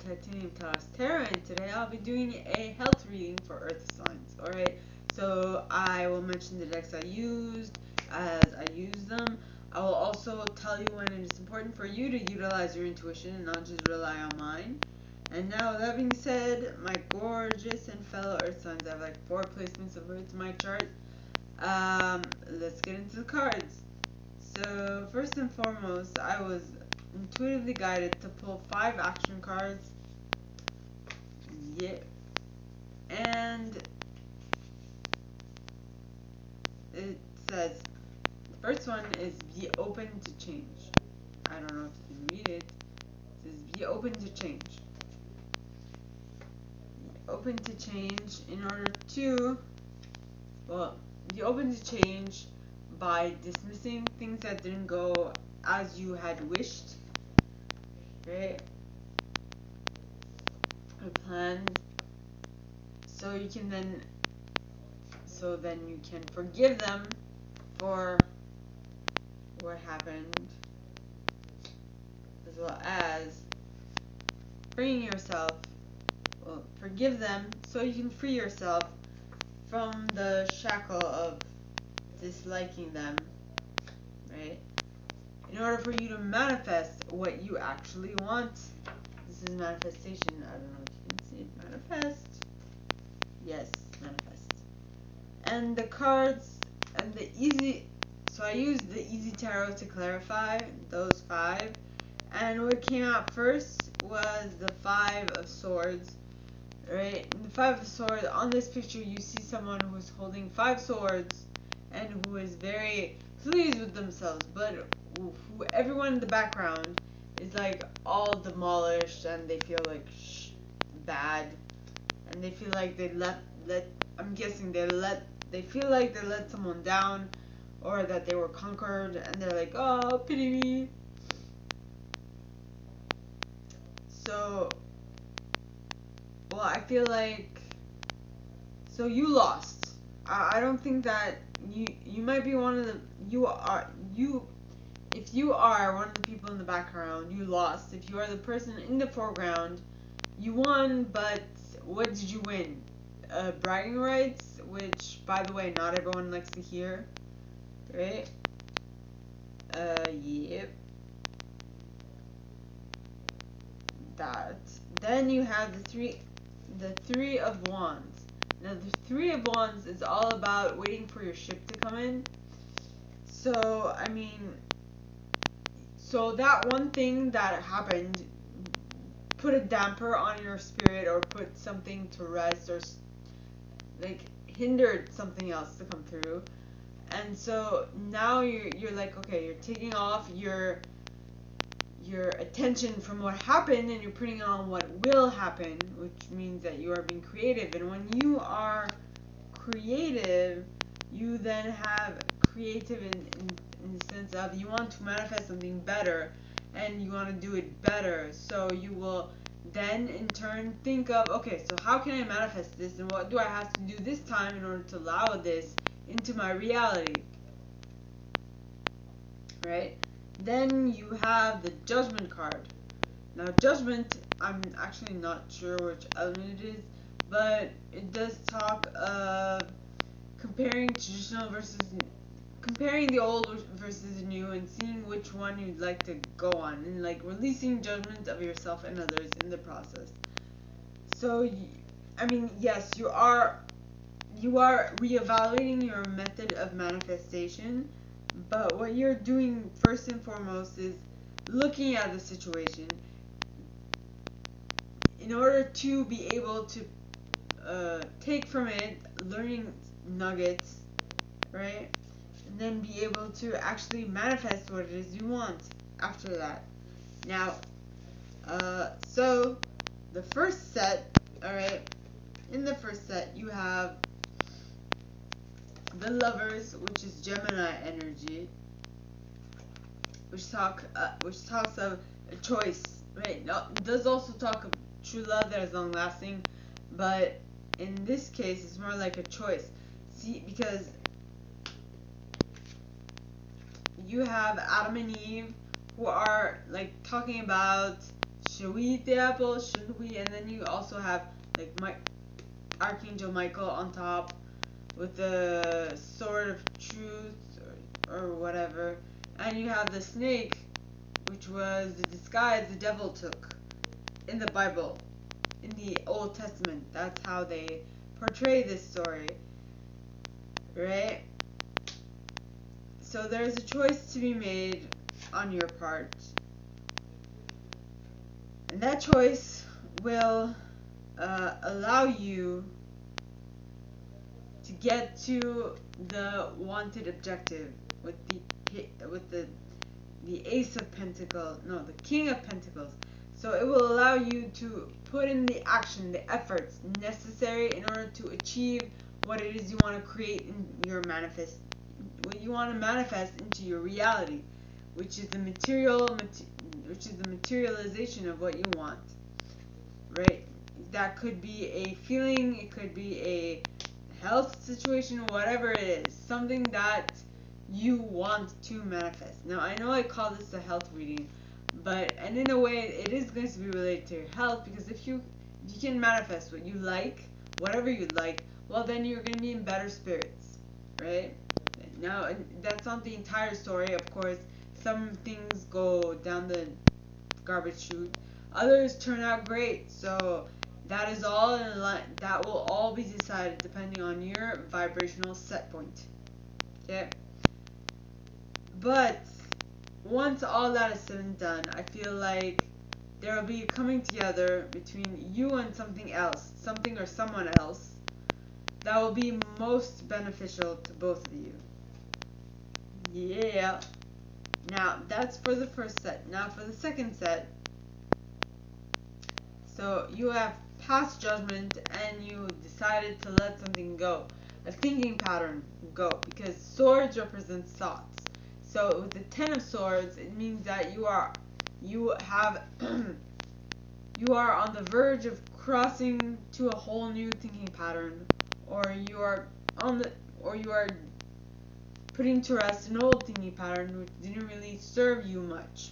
Titanium Tarot, and today I'll be doing a health reading for Earth signs. Alright, so I will mention the decks I used as I use them. I will also tell you when it is important for you to utilize your intuition and not just rely on mine. And now, with that being said, my gorgeous and fellow Earth signs, I have like 4 placements of Earth in my chart. Let's get into the cards. So, first and foremost, I was intuitively guided to pull 5 action cards. Yeah. And it says, the first one is be open to change. I don't know if you can read it. It says be open to change. Be open to change in order to, be open to change by dismissing things that didn't go as you had wished, right? Or planned. So you can then you can forgive them for what happened, as well as freeing yourself. Well, forgive them so you can free yourself from the shackle of disliking them, right? In order for you to manifest what you actually want. This is manifestation. I don't know if you can see it. Manifest. Yes, manifest. And the cards and the easy. So I used the easy tarot to clarify those 5. And what came out first was the 5 of Swords. Right? In the 5 of Swords, on this picture you see someone who is holding 5 swords and who is very pleased with themselves, but everyone in the background is like all demolished and they feel like bad, and they feel like they they feel like they let someone down, or that they were conquered, and they're like, oh, pity me. So, well, I feel like, so you lost. I don't think that you might be one of the, if you are one of the people in the background, you lost. If you are the person in the foreground, you won, but what did you win? Bragging rights, which, by the way, not everyone likes to hear, right? Yep. That. Then you have the three of wands. Now, the 3 of wands is all about waiting for your ship to come in. So, I mean, so that one thing that happened put a damper on your spirit, or put something to rest, or like hindered something else to come through. And so now you're like, okay, you're taking off your attention from what happened and you're putting on what will happen, which means that you are being creative. And when you are creative, you then have creative in the sense of you want to manifest something better and you want to do it better. So you will then in turn think of, okay, so how can I manifest this, and what do I have to do this time in order to allow this into my reality, right? Then you have the Judgment card. Now, Judgment, I'm actually not sure which element it is, but it does talk of comparing the old versus the new, and seeing which one you'd like to go on, and like releasing judgment of yourself and others in the process. So, I mean, yes, you are reevaluating your method of manifestation, but what you're doing first and foremost is looking at the situation in order to be able to take from it learning nuggets, right? And then be able to actually manifest what it is you want after that. Now, so the first set, alright, in the first set you have the Lovers, which is Gemini energy, which talks of a choice, right? Now, it does also talk of true love that is long lasting, but in this case it's more like a choice. See, because you have Adam and Eve, who are like talking about should we eat the apple? Shouldn't we? And then you also have like Archangel Michael on top with the sword of truth or whatever, and you have the snake, which was the disguise the devil took in the Bible, in the Old Testament. That's how they portray this story, right? So there's a choice to be made on your part, and that choice will allow you to get to the wanted objective with the Ace of Pentacles, no, the King of Pentacles. So it will allow you to put in the action, the efforts necessary in order to achieve what it is you want to create in your what you want to manifest into your reality, which is the materialization of what you want, right? That could be a feeling, it could be a health situation, whatever it is, something that you want to manifest. Now, I know I call this a health reading, and in a way, it is going to be related to your health, because if you can manifest what you like, whatever you like, well, then you're going to be in better spirits, right? Now, that's not the entire story, of course. Some things go down the garbage chute, others turn out great. So that is all in line. That will all be decided depending on your vibrational set point. Okay. But once all that is said and done, I feel like there will be a coming together between you and something else, something or someone else, that will be most beneficial to both of you. Yeah. Now, that's for the first set. Now, for the second set, so you have passed judgment and you decided to let something go, a thinking pattern go, because swords represent thoughts. So with the Ten of Swords, it means that you are on the verge of crossing to a whole new thinking pattern, or you are putting to rest an old thinking pattern which didn't really serve you much,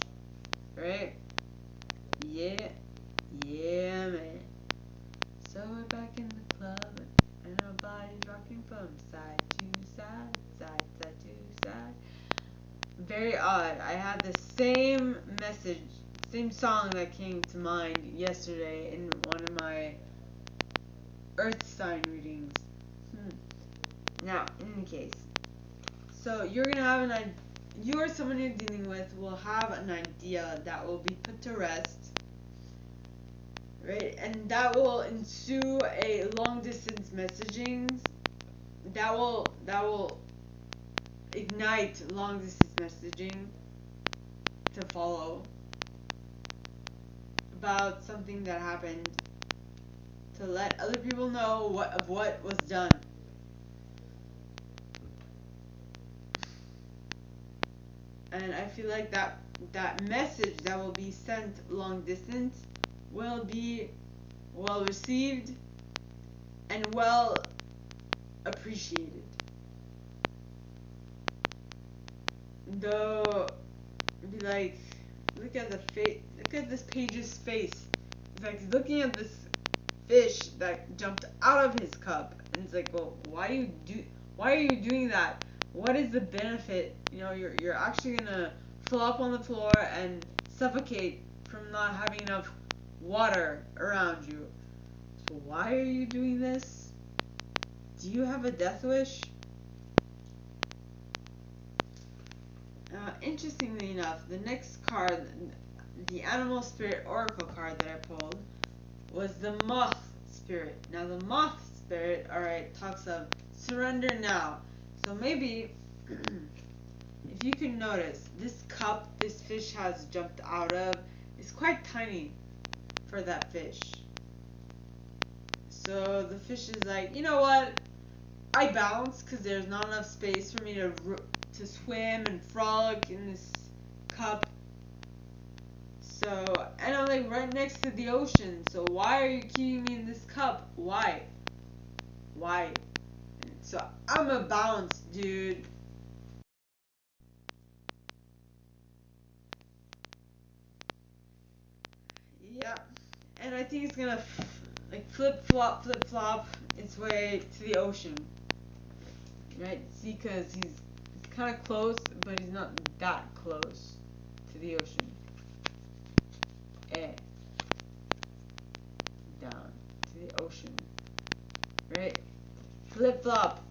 right? Yeah, man. So we're back in the club, and our body's rocking from side to side, side to side. Very odd. I had the same song that came to mind yesterday in one of my Earth sign readings. Now, in any case, so you're gonna have you or someone you're dealing with will have an idea that will be put to rest, right? And that will ensue a long distance messaging. That will ignite long distance messaging to follow about something that happened, to let other people know what was done. And I feel like that message that will be sent long distance will be well received and well appreciated. Though, be like, look at this page's face. It's like he's looking at this fish that jumped out of his cup, and it's like, well, why are you doing that? What is the benefit? You're actually gonna flop on the floor and suffocate from not having enough water around you. So why are you doing this? Do you have a death wish? Interestingly enough, the next card, the Animal Spirit Oracle card that I pulled, was the Moth Spirit. Now the Moth Spirit, alright, talks of surrender now. So maybe, if you can notice, this cup this fish has jumped out of is quite tiny for that fish. So the fish is like, you know what? I bounce because there's not enough space for me to swim and frolic in this cup. So, and I'm like right next to the ocean. So why are you keeping me in this cup? Why? So I'm a bounce, dude. Yeah. And I think it's gonna like flip flop its way to the ocean. Right? See, because he's kind of close, but he's not that close to the ocean. Down to the ocean. Right? Flip flop.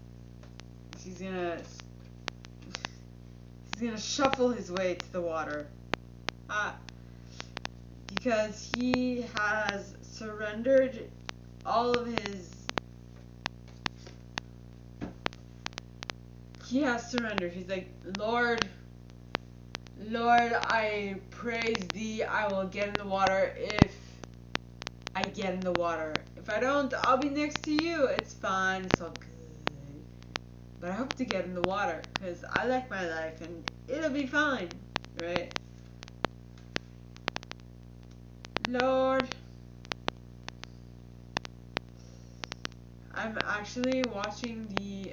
He's gonna shuffle his way to the water. Because he has surrendered all of his. He has surrendered. He's like, Lord, I praise thee. I will get in the water if I get in the water. If I don't, I'll be next to you. It's fine. It's all good. But I hope to get in the water because I like my life and it'll be fine. Right? Lord, I'm actually watching the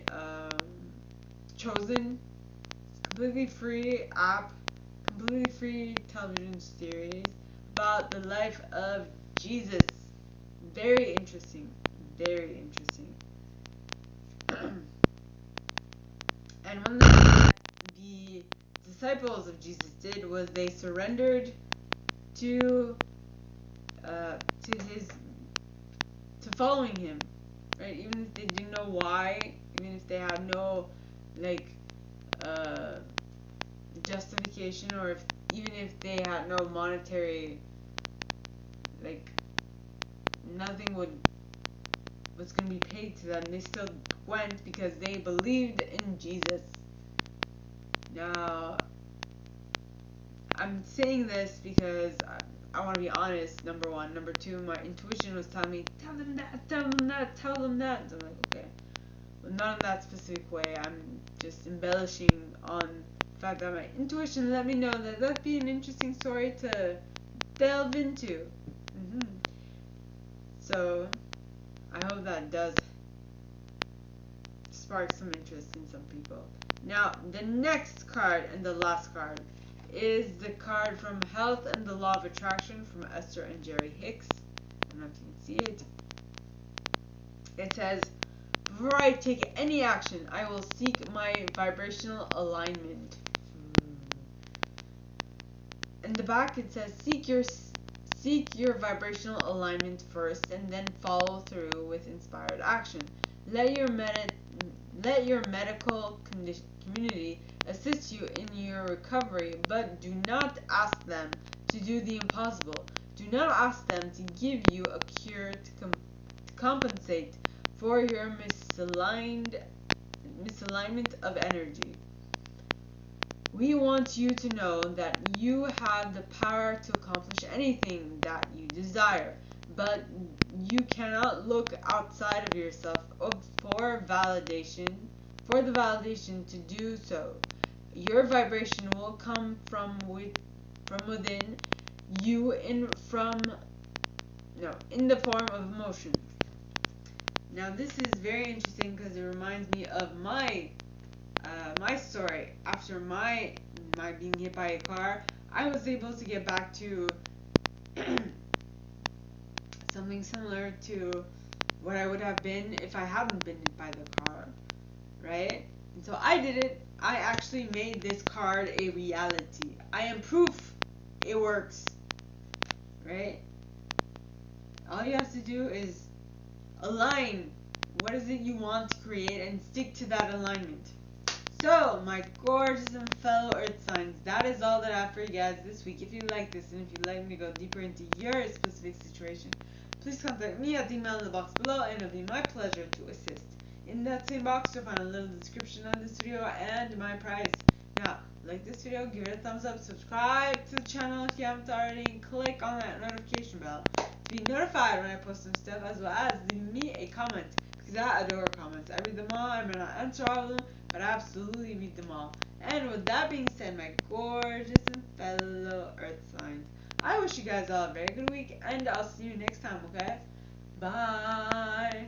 Chosen, completely free app, completely free television series about the life of Jesus. Very interesting. Very interesting. And one thing that the disciples of Jesus did was they surrendered to following him, right? Even if they didn't know why, even if they had no justification, or even if they had no monetary, nothing was going to be paid to them, they still went because they believed in Jesus. Now, I'm saying this because I want to be honest, number one. Number two, my intuition was telling me, tell them that, tell them that, tell them that. So I'm like, okay. But not in that specific way. I'm just embellishing on the fact that my intuition let me know that that'd be an interesting story to delve into. So, I hope that does spark some interest in some people. Now, the next card and the last card is the card from Health and the Law of Attraction from Esther and Jerry Hicks. I don't know if you can see it. It says, before I take any action, I will seek my vibrational alignment. In the back it says, seek your vibrational alignment first and then follow through with inspired action. Let your medical community assist you in your recovery, but do not ask them to do the impossible. Do not ask them to give you a cure to compensate for your misalignment of energy. We want you to know that you have the power to accomplish anything that you desire, but you cannot look outside of yourself for the validation to do so. Your vibration will come from within you in the form of emotion. Now this is very interesting because it reminds me of my story. After my being hit by a car, I was able to get back to something similar to what I would have been if I hadn't been hit by the car, right? And so I did it. I actually made this card a reality. I am proof it works, right? All you have to do is align what is it you want to create and stick to that alignment. So, my gorgeous and fellow earth signs, that is all that I have for you guys this week. If you like this and if you'd like me to go deeper into your specific situation, please contact me at the email in the box below and it'll be my pleasure to assist. In that same box, you'll find a little description on this video and my price. Now, like this video, give it a thumbs up, subscribe to the channel if you haven't already, and click on that notification bell to be notified when I post some stuff, as well as leave me a comment, because I adore comments. I read them all. I may not answer all of them, but I absolutely read them all. And with that being said, my gorgeous and fellow earth signs, I wish you guys all a very good week, and I'll see you next time, okay? Bye!